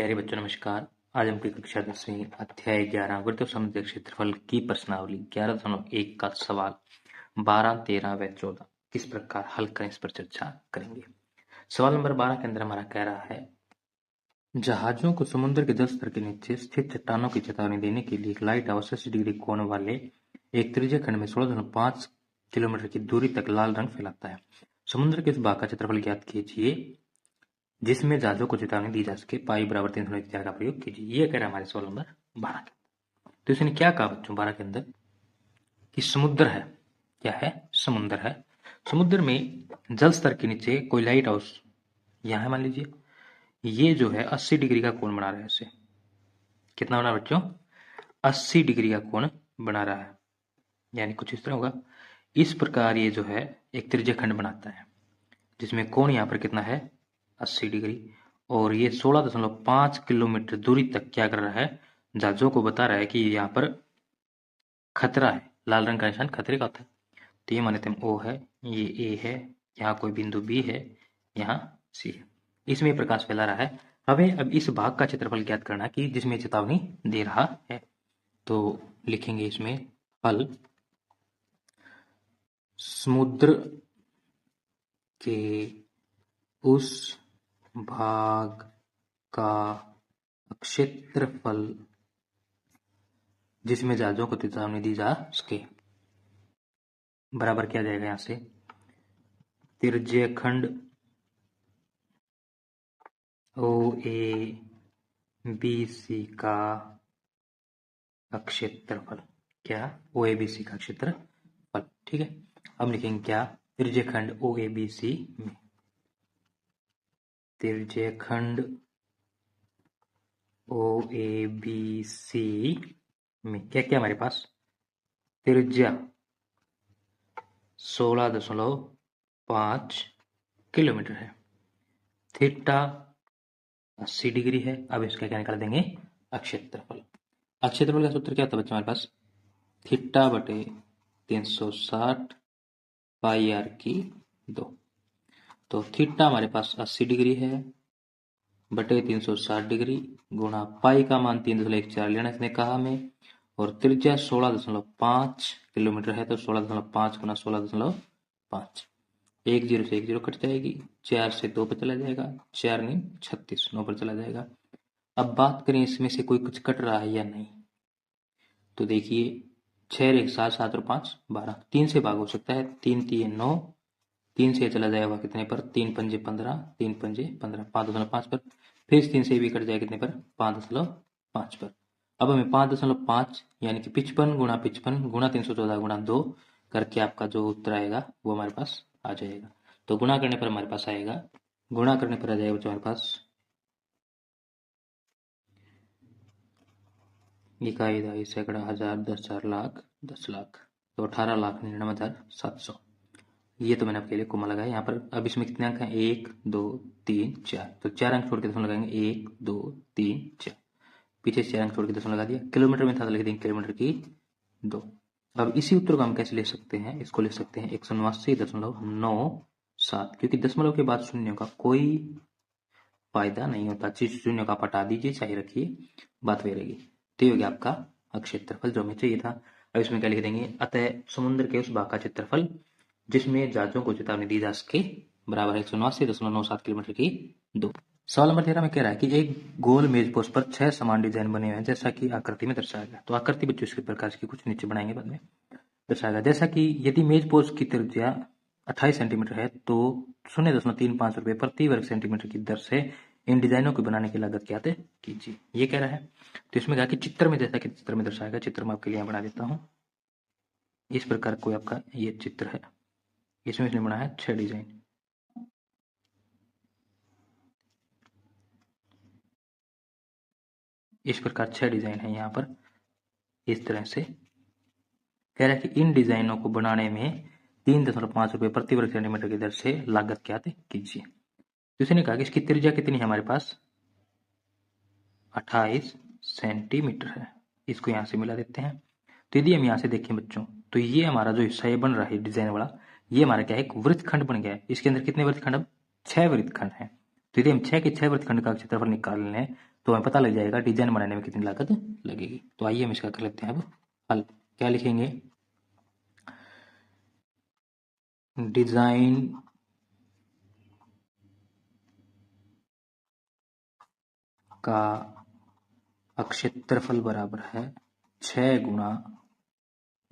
प्यारे बच्चों नमस्कार। आज हम की कक्षा 10वीं अध्याय 11 वृत्त समुद्र क्षेत्रफल की प्रश्नावली 11.1 का सवाल 12, 13 व 14 किस प्रकार हल करें, इस पर चर्चा करेंगे। सवाल नंबर 12 के अंदर हमारा कह रहा है, जहाजों को समुद्र के जल स्तर के नीचे स्थित चट्टानों की चेतावनी देने के लिए एक लाइट हाउस 80 डिग्री कोण वाले एक त्रिज्य खंड में 16.5 किलोमीटर की दूरी तक लाल रंग फैलाता है। समुद्र के इस भाग का क्षेत्रफल ज्ञात कीजिए जिसमें जहाजों को चेतावनी दी जा सके। पाई बराबर 3.4 का प्रयोग कीजिए। ये कह रहा है हमारे सवाल नंबर 12 के। तो इसने क्या कहा बच्चों 12 के अंदर कि समुद्र है। क्या है? समुद्र है। समुद्र में जल स्तर के नीचे कोई लाइट हाउस यहाँ है, मान लीजिए ये जो है 80 डिग्री का कोण बना रहा है। इससे कितना बना बच्चों? 80 डिग्री का कोण बना रहा है, यानी कुछ इस तरह होगा। इस प्रकार ये जो है एक त्रिज्य खंड बनाता है जिसमें कोण यहाँ पर कितना है? 80 डिग्री। और ये 16.5 किलोमीटर दूरी तक क्या कर रहा है? जहाजों को बता रहा है कि यहाँ पर खतरा है। लाल रंग का निशान खतरे का होता है। तो ये मानते हैं O है, ये A है, यहाँ कोई बिंदु B है, यहाँ C है। इसमें प्रकाश फैला रहा है। हमें अब इस भाग का क्षेत्रफल ज्ञात करना कि जिसमें चेतावनी दे रहा है। तो लिखेंगे इसमें हल, समुद्र के उस भाग का क्षेत्रफल जिसमें जहाजों को चेतावनी दी जा सके बराबर क्या जाएगा? यहां से त्रिज्य खंड OABC का क्षेत्रफल। क्या? OABC का क्षेत्रफल। ठीक है। अब लिखेंगे क्या? त्रिज्य खंड OABC में, त्रिज्य खंड OABC में क्या क्या हमारे पास? त्रिज्या 16.5 किलोमीटर है, थीटा 80 डिग्री है। अब इसका क्या निकाल देंगे? क्षेत्रफल। क्षेत्रफल का सूत्र क्या होता है बच्चों हमारे पास? थीटा बटे 360 पाई आर की 2। तो थीटा हमारे पास 80 डिग्री है बटे 360 डिग्री गुणा पाई का मान 3.14 लेना इसने कहा हमें, और त्रिज्या 16.5 किलोमीटर है। तो 16.5 गुना 16.5, 1 0 से 1 0 कट जाएगी, 4 से 2 पर चला जाएगा, 4 नहीं 36, 9 पर चला जाएगा। अब बात करें इसमें से कोई कुछ कट रहा है या नहीं, तो देखिए 6 1 7 7 और 5 12, 3 से भाग हो सकता है। 3 3 9, 3 से चला जाएगा कितने पर? 3 पंजे 15, 3 पंजे 15, 5.5 पर। फिर 3 से भी कट जाए कितने पर? 5.5 पर। अब हमें 5.5 यानी कि 55 गुणा 55 गुणा 314 गुणा 2 करके आपका जो उत्तर आएगा वो हमारे पास आ जाएगा। तो गुणा करने पर हमारे पास आएगा, गुणा करने पर आ जाएगा बच्चों हमारे पास इकाई, दहाई, सैकड़ा, हजार, 10,000, लाख, 10 लाख। तो 18,99,700। ये तो मैंने आपके लिए कोमा लगाया यहाँ पर। अब इसमें कितने अंक हैं? 1 2 3 4। तो 4 अंक छोड़ के दशमलव लगाएंगे, 1 2 3 4। पीछे 4 अंक छोड़ के दशमलव लगा दिया। किलोमीटर में था तो लिख देंगे किलोमीटर की 2। अब इसी उत्तर को हम कैसे ले सकते हैं? इसको लिख सकते हैं 189.97, क्योंकि दशमलव के बाद शून्य का कोई फायदा नहीं होता। चीज शून्य का आप हटा दीजिए चाहे रखिए, बात वही रहेगी। तो ये हो गया आपका क्षेत्रफल जो हमें चाहिए था। अब इसमें क्या लिख देंगे? अतः समुद्र के उस भाग का क्षेत्रफल जिसमें जहाजों को चेतावनी दी जा सके बराबर 189.97 किलोमीटर की 2। सवाल नंबर 13 में कह रहा है कि एक गोल मेज पोस्ट पर 6 समान डिजाइन बने हुए हैं जैसा कि आकृति में दर्शाया गया। तो आकृति बच्चों इस प्रकार की कुछ नीचे बनाएंगे बाद में दर्शाया गया। जैसा कि यदि मेज पोस्ट की त्रिज्या 28 सेंटीमीटर है तो 0.35 रुपए प्रति वर्ग सेंटीमीटर की दर से इन डिजाइनों को बनाने की लागत क्या है कीजिए। ये कह रहा है। तो इसमें कहा कि चित्र में, जैसा कि चित्र में दर्शाया गया, चित्र में आपके लिए बना देता हूं। इस प्रकार कोई आपका ये चित्र है, इसमें इसने बनाया 6 डिजाइन। इस प्रकार 6 डिजाइन है यहाँ पर। इस तरह से कह रहा है कि इन डिजाइनों को बनाने में 3.5 रुपए प्रति वर्ग सेंटीमीटर की दर से लागत क्या कीजिए। तो इसने कहा कि इसकी त्रिज्या कितनी है हमारे पास? 28 सेंटीमीटर है। इसको यहाँ से मिला देते हैं। तो यदि हम यहाँ से देखें बच्चों, तो ये हमारा जो हिस्सा बन रहा है डिजाइन वाला, ये हमारा क्या है? एक वृत्तखंड बन गया है। इसके अंदर कितने वृत्तखंड? अब 6 वृत्तखंड हैं। तो यदि हम 6 के 6 वृत्तखंड का क्षेत्रफल निकाल लें तो हमें पता लग जाएगा डिजाइन बनाने में कितनी लागत लगेगी। तो आइए हम इसका कर लेते हैं अब हल। क्या लिखेंगे? डिजाइन का क्षेत्रफल बराबर है 6 गुणा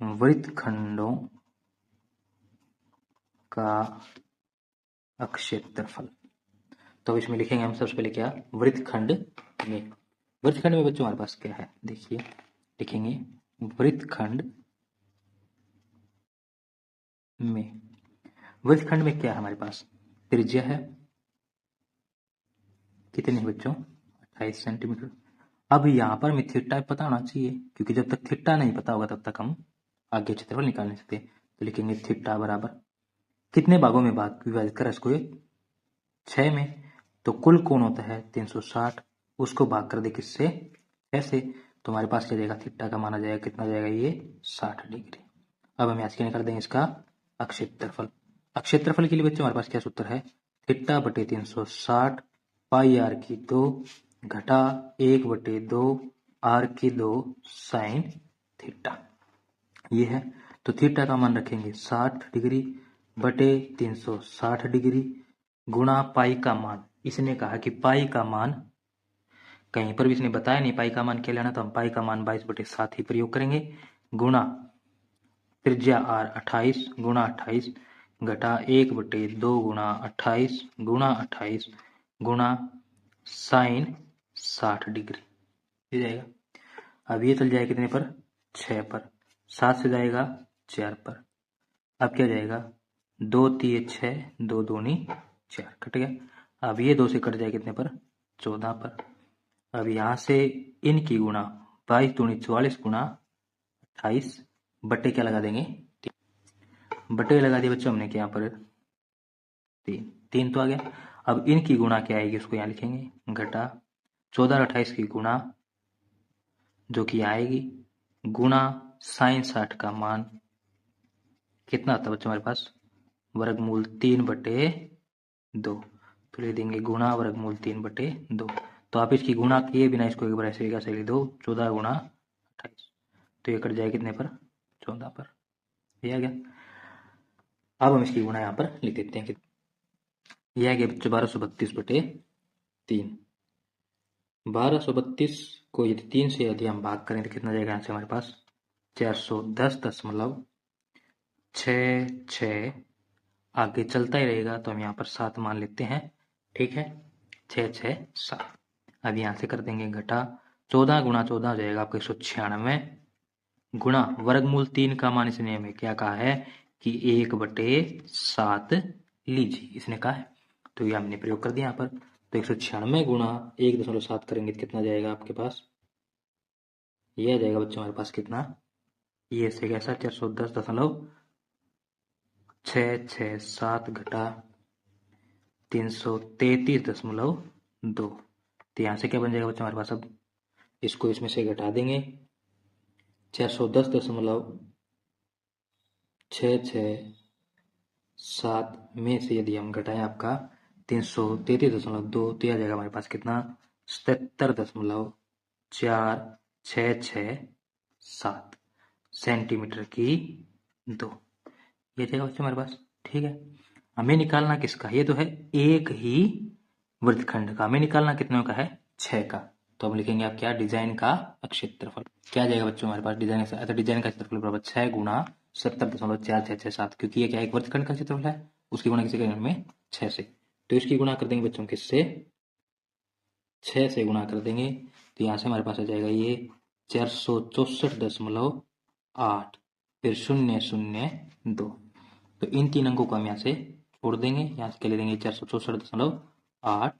वृत्तखंडों का क्षेत्रफल। तो इसमें लिखेंगे हम सबसे पहले क्या? वृत्तखंड में। वृत्तखंड में बच्चों हमारे पास क्या है? देखिए लिखेंगे वृत्तखंड में। वृत्तखंड में क्या है हमारे पास? त्रिज्या है कितनी है बच्चों? 28 सेंटीमीटर। अब यहाँ पर हमें थीटा पता होना चाहिए, क्योंकि जब तक थीटा नहीं पता होगा तब तक हम आगे क्षेत्रफल निकाल नहीं सकते। तो लिखेंगे थीटा बराबर कितने भागों में विभाजित करा इसको? 6 में। तो कुल कोण होता है 360, उसको भाग कर दे किससे? 6 से। तो हमारे पास क्या जाएगा? थीटा का माना जाएगा कितना जाएगा? ये 60 डिग्री। अब हम यहाँ से निकाल देंगे इसका क्षेत्रफल। क्षेत्रफल के लिए बच्चों हमारे पास क्या सूत्र है? थीटा बटे 360 पाई आर की 2 घटा 1 बटे 2 आर की 2 साइन थीटा। ये है। तो थीटा का मान रखेंगे 60 डिग्री बटे 360 डिग्री गुणा पाई का मान। इसने कहा कि पाई का मान, कहीं पर भी इसने बताया नहीं पाई का मान क्या लेना, तो हम पाई का मान 22/7 ही प्रयोग करेंगे। गुणा त्रिज्या आर 28 गुणा 28 घटा 1/2 गुणा 28 गुणा 28 गुणा साइन 60 डिग्री। ये जाएगा। अब ये चल जाएगा कितने पर? 6 पर। 7 से जाएगा 4 पर। अब क्या जाएगा? 2 3 6 2 दूनी 4 कट गया। अब ये 2 से कट जाए कितने पर? 14 पर। अब यहाँ से इनकी गुणा 22 दूनी 44 गुणा 28 बट्टे क्या लगा देंगे? 3 बट्टे लगा दिए बच्चों हमने क्या यहाँ पर? 3 तो आ गया। अब इनकी गुणा क्या आएगी उसको यहाँ लिखेंगे घटा 14 और 28 की गुणा जो कि आएगी गुणा साइन 60 का मान कितना आता है बच्चों हमारे पास? वर्गमूल 3/2। तो ले देंगे गुणा वर्गमूल 3/2। तो आप इसकी गुणा किए बिना इसको एक बार ऐसे कैसे लिख दो? 14 गुणा 28। तो ये कट जाए कितने पर? 14 पर। ये आ गया। अब हम इसकी गुणा यहाँ पर लिख देते हैं कि यह आ गया बच्चों 1232/3। 1232 को यदि 3 से यदि हम भाग करें तो कितना जाएगा यहाँ से हमारे पास? 410.66। आगे चलता ही रहेगा तो हम यहाँ पर 7 मान लेते हैं। ठीक है, 6 6 7। अब यहाँ से कर देंगे घटा 14 गुणा 14 हो जाएगा आपका 196 गुणा वर्गमूल 3 का मान इसने हमें क्या कहा है कि 1/7 लीजिए, इसने कहा है। तो ये हमने प्रयोग कर दिया यहाँ पर। तो 196 गुणा 1.7 करेंगे तो कितना जाएगा आपके पास? ये आ जाएगा बच्चों हमारे पास कितना? ये से कैसा? 410.667 घटा 333.2। तो यहाँ से क्या बन जाएगा बच्चों हमारे पास? अब इसको इसमें से घटा देंगे। 410.667 में से यदि हम घटाएं आपका 333.2 तो आ जाएगा हमारे पास कितना? 77.4667 सेंटीमीटर की 2। ये जाएगा बच्चों हमारे पास। ठीक है, हमें निकालना किसका? ये तो है एक ही वृत्तखंड का। हमें निकालना कितनों का है? 6 का। तो हम लिखेंगे आप क्या? डिजाइन का क्षेत्रफल। क्या जाएगा बच्चों हमारे पास? डिजाइन का। तो डिजाइन का क्षेत्रफल बराबर 6 गुणा 70.4667, क्योंकि ये क्या एक वृत्तखंड का क्षेत्रफल है, उसकी गुणा किसे करेंगे हमें? 6 से। तो इसकी गुणा कर देंगे बच्चों किससे? 6 से गुणा कर देंगे। तो यहाँ से हमारे पास आ जाएगा ये 464.8 फिर 002। तो इन 3 अंकों को हम यहाँ से छोड़ देंगे। यहाँ से क्या ले देंगे? 464.8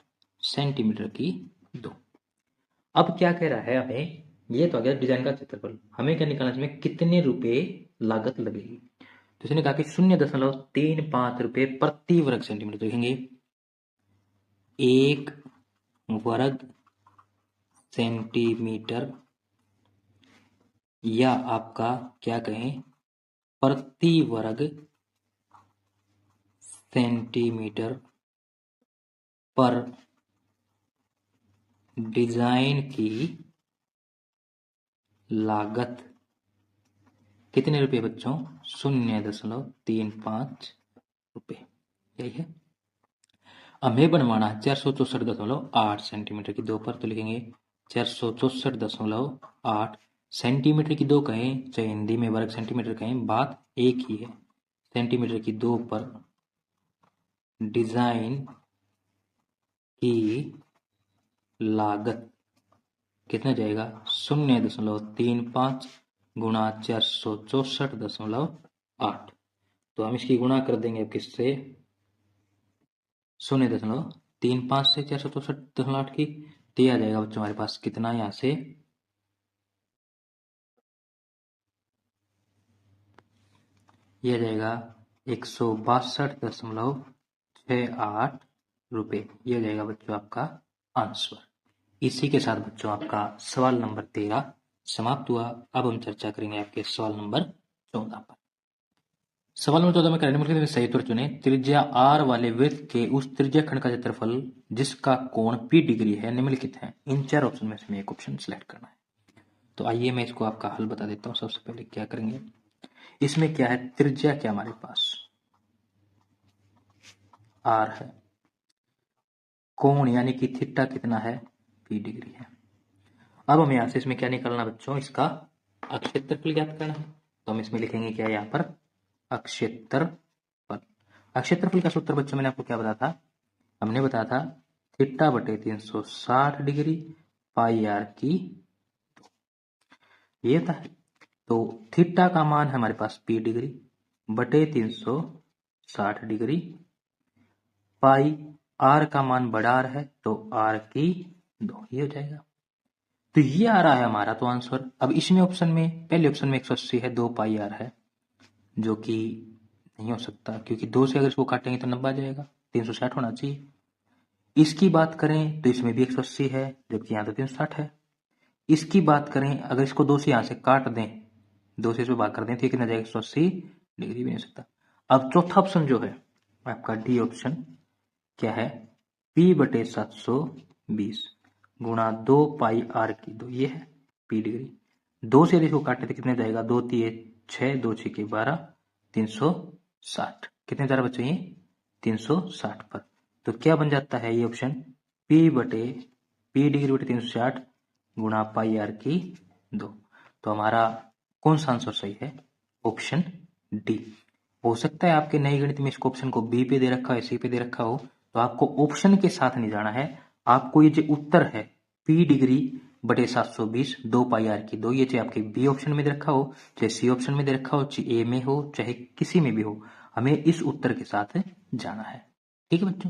सेंटीमीटर की 2। अब क्या कह रहा है हमें? ये तो आ गया डिजाइन का क्षेत्रफल। हमें क्या निकालना है? इसमें कितने रुपए लागत लगेगी? तो इसने कहा कि 0.35 रुपए प्रति वर्ग सेंटीमीटर। तो लिखेंगे 1 वर्ग सेंटीमीटर या आपका क्या कहें प्रति वर्ग सेंटीमीटर पर डिजाइन की लागत कितने रुपए बच्चों? 0.35 रुपए। यही है। हमें बनवाना है 464.8 सेंटीमीटर की 2 पर, तो लिखेंगे 464.8 सेंटीमीटर की 2 कहें चाहे हिंदी में वर्ग सेंटीमीटर कहें, बात एक ही है। सेंटीमीटर की 2 पर डिजाइन की लागत कितना जाएगा? 0.35 गुणा 464.8। तो हम इसकी गुणा कर देंगे अब किससे? 0.35 से 464.8 की, तो आ जाएगा बच्चों हमारे पास कितना यहां से? यह आ जाएगा 162.68 रुपए। यह आ जाएगा बच्चों आपका आंसर। इसी के साथ बच्चों आपका सवाल नंबर 13 समाप्त हुआ। अब हम चर्चा करेंगे आपके सवाल नंबर 14 पर। सवाल नंबर 14 में करंट में सही उत्तर चुने। त्रिज्या r वाले वृत्त के उस त्रिज्या खंड का क्षेत्रफल जिसका कोण p डिग्री है निम्नलिखित है। इन 4 ऑप्शन में से एक ऑप्शन सिलेक्ट करना है। तो आइए मैं इसको आपका हल बता देता हूं। सबसे पहले क्या करेंगे, इसमें क्या है, त्रिज्या क्या हमारे पास r है, कोण यानी कि थीटा कितना है? p डिग्री है। अब हमें यहां से इसमें क्या निकालना बच्चों? इसका अक्षेत्रफल ज्ञात करना है। तो हम इसमें लिखेंगे क्या यहाँ पर? अक्षेत्रफल। अक्षेत्रफल का सूत्र बच्चों मैंने आपको क्या बताया था? हमने बताया था थीटा बटे 360 डिग्री पाई आर की, ये था। तो थीटा का मान है हमारे पास p डिग्री बटे 360 डिग्री, पाई आर का मान बड़ा आर है तो आर की 2, ये हो जाएगा। तो ये आ रहा है हमारा तो आंसर। अब इसमें ऑप्शन में, पहले ऑप्शन में 180 है, 2 पाई आर है, जो कि नहीं हो सकता क्योंकि 2 से अगर इसको काटेंगे तो 90 आ जाएगा, 360 होना चाहिए। इसकी बात करें तो इसमें भी 180 है, जबकि यहाँ तो 360 है। इसकी बात करें, अगर इसको 2 से यहाँ से काट दें, 2 से इसमें भाग कर दें तो कितना जाएगा? 180 डिग्री भी नहीं हो सकता। अब चौथा ऑप्शन जो है आपका डी ऑप्शन क्या है? p बटे 720 गुणा 2 पाई आर की 2, ये है p डिग्री। 2 से इसको काटे तो कितने जाएगा? 2 3 6, 2 6 12, 360। कितने जा रहा बच्चों? ये 360 पर। तो क्या बन जाता है ये ऑप्शन? p डिग्री बटे 360 गुणा पाई आर की 2। तो हमारा कौन सा आंसर सही है? Option D. हो सकता है आपके नए गणित में इसको ऑप्शन को बी पे दे रखा हो, सी पे दे रखा हो, तो आपको ऑप्शन के साथ नहीं जाना है। आपको ये जो उत्तर है p डिग्री बटे 720 2 पाई आर की 2, ये चाहे आपके बी ऑप्शन में दे रखा हो, चाहे सी ऑप्शन में दे रखा हो, चाहे ए में हो, चाहे किसी में भी हो, हमें इस उत्तर के साथ जाना है। ठीक है बच्चों,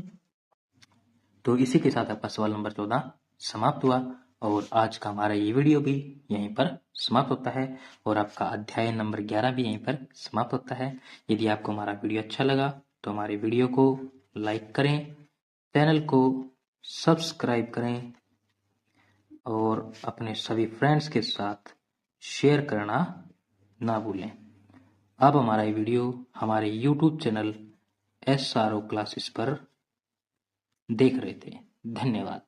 तो इसी के साथ आपका सवाल नंबर 14 समाप्त हुआ और आज का हमारा ये वीडियो भी यहीं पर समाप्त होता है और आपका अध्याय नंबर 11 भी यहीं पर समाप्त होता है। यदि आपको हमारा वीडियो अच्छा लगा तो हमारे वीडियो को लाइक करें, चैनल को सब्सक्राइब करें और अपने सभी फ्रेंड्स के साथ शेयर करना ना भूलें। अब हमारा ये वीडियो हमारे YouTube चैनल SRO क्लासेस पर देख रहे थे। धन्यवाद।